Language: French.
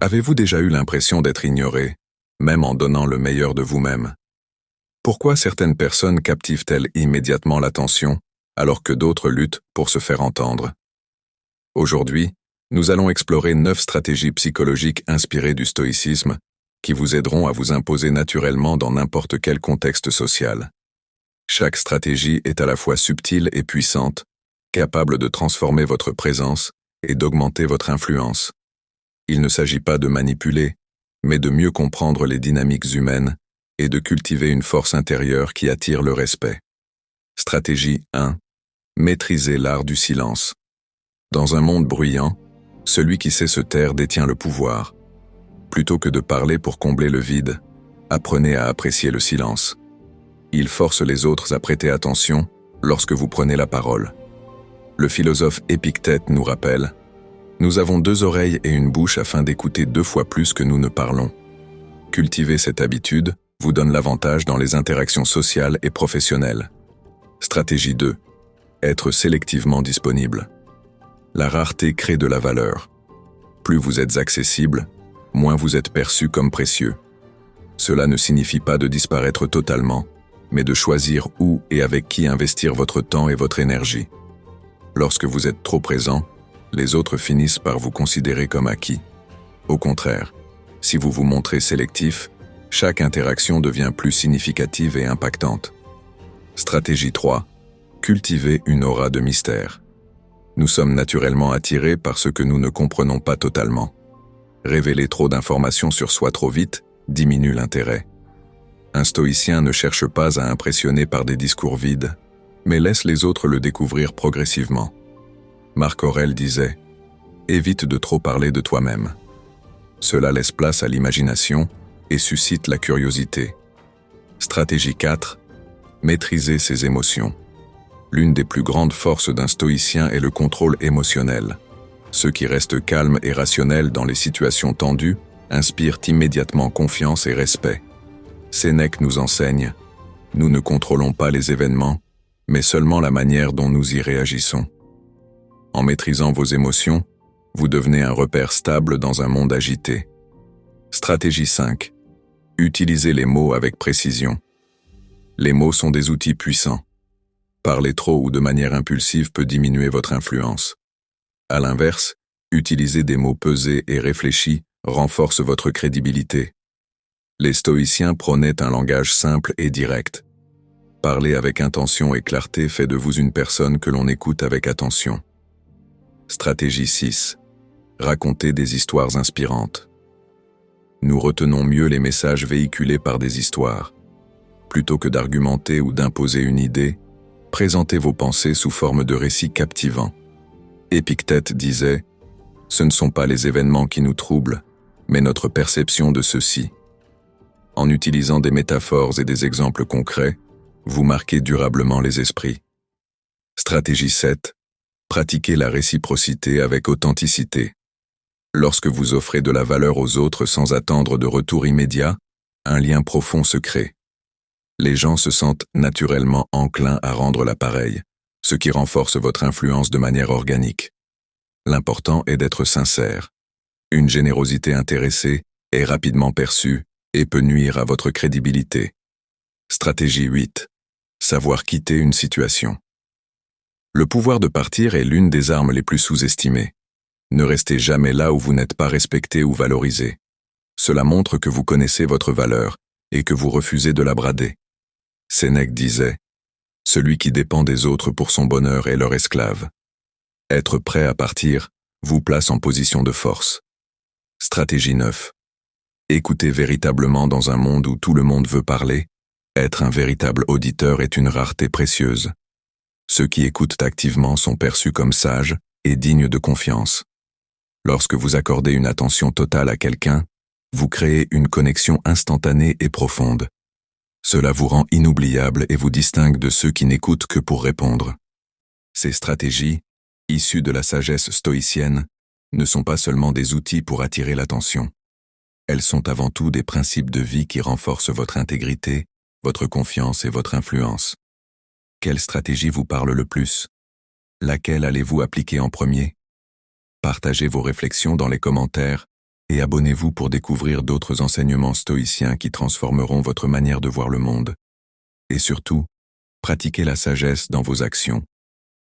Avez-vous déjà eu l'impression d'être ignoré, même en donnant le meilleur de vous-même? Pourquoi certaines personnes captivent-elles immédiatement l'attention, alors que d'autres luttent pour se faire entendre? Aujourd'hui, nous allons explorer 9 stratégies psychologiques inspirées du stoïcisme qui vous aideront à vous imposer naturellement dans n'importe quel contexte social. Chaque stratégie est à la fois subtile et puissante, capable de transformer votre présence et d'augmenter votre influence. Il ne s'agit pas de manipuler, mais de mieux comprendre les dynamiques humaines et de cultiver une force intérieure qui attire le respect. Stratégie 1. Maîtriser l'art du silence. Dans un monde bruyant, celui qui sait se taire détient le pouvoir. Plutôt que de parler pour combler le vide, apprenez à apprécier le silence. Il force les autres à prêter attention lorsque vous prenez la parole. Le philosophe Épictète nous rappelle « Nous avons 2 oreilles et une bouche afin d'écouter 2 fois plus que nous ne parlons ». Cultiver cette habitude vous donne l'avantage dans les interactions sociales et professionnelles. Stratégie 2. Être sélectivement disponible. La rareté crée de la valeur. Plus vous êtes accessible, moins vous êtes perçu comme précieux. Cela ne signifie pas de disparaître totalement, mais de choisir où et avec qui investir votre temps et votre énergie. Lorsque vous êtes trop présent, les autres finissent par vous considérer comme acquis. Au contraire, si vous vous montrez sélectif, chaque interaction devient plus significative et impactante. Stratégie 3. Cultiver une aura de mystère. Nous sommes naturellement attirés par ce que nous ne comprenons pas totalement. Révéler trop d'informations sur soi trop vite diminue l'intérêt. Un stoïcien ne cherche pas à impressionner par des discours vides, mais laisse les autres le découvrir progressivement. Marc Aurèle disait « Évite de trop parler de toi-même ». Cela laisse place à l'imagination et suscite la curiosité. Stratégie 4. Maîtriser ses émotions. L'une des plus grandes forces d'un stoïcien est le contrôle émotionnel. Ceux qui restent calmes et rationnels dans les situations tendues inspirent immédiatement confiance et respect. Sénèque nous enseigne « Nous ne contrôlons pas les événements, mais seulement la manière dont nous y réagissons ». En maîtrisant vos émotions, vous devenez un repère stable dans un monde agité. Stratégie 5. Utilisez les mots avec précision. Les mots sont des outils puissants. Parler trop ou de manière impulsive peut diminuer votre influence. À l'inverse, utiliser des mots pesés et réfléchis renforce votre crédibilité. Les stoïciens prônaient un langage simple et direct. Parler avec intention et clarté fait de vous une personne que l'on écoute avec attention. Stratégie 6. Raconter des histoires inspirantes. Nous retenons mieux les messages véhiculés par des histoires. Plutôt que d'argumenter ou d'imposer une idée, présentez vos pensées sous forme de récits captivants. Épictète disait « Ce ne sont pas les événements qui nous troublent, mais notre perception de ceux-ci ». En utilisant des métaphores et des exemples concrets, vous marquez durablement les esprits. Stratégie 7. Pratiquez la réciprocité avec authenticité. Lorsque vous offrez de la valeur aux autres sans attendre de retour immédiat, un lien profond se crée. Les gens se sentent naturellement enclins à rendre l'appareil, ce qui renforce votre influence de manière organique. L'important est d'être sincère. Une générosité intéressée est rapidement perçue et peut nuire à votre crédibilité. Stratégie 8. Savoir quitter une situation. Le pouvoir de partir est l'une des armes les plus sous-estimées. Ne restez jamais là où vous n'êtes pas respecté ou valorisé. Cela montre que vous connaissez votre valeur et que vous refusez de la brader. Sénèque disait « Celui qui dépend des autres pour son bonheur est leur esclave ». Être prêt à partir vous place en position de force. Stratégie 9. Écoutez véritablement dans un monde où tout le monde veut parler. Être un véritable auditeur est une rareté précieuse. Ceux qui écoutent activement sont perçus comme sages et dignes de confiance. Lorsque vous accordez une attention totale à quelqu'un, vous créez une connexion instantanée et profonde. Cela vous rend inoubliable et vous distingue de ceux qui n'écoutent que pour répondre. Ces stratégies, issues de la sagesse stoïcienne, ne sont pas seulement des outils pour attirer l'attention. Elles sont avant tout des principes de vie qui renforcent votre intégrité, votre confiance et votre influence. Quelle stratégie vous parle le plus? Laquelle allez-vous appliquer en premier? Partagez vos réflexions dans les commentaires et abonnez-vous pour découvrir d'autres enseignements stoïciens qui transformeront votre manière de voir le monde. Et surtout, pratiquez la sagesse dans vos actions,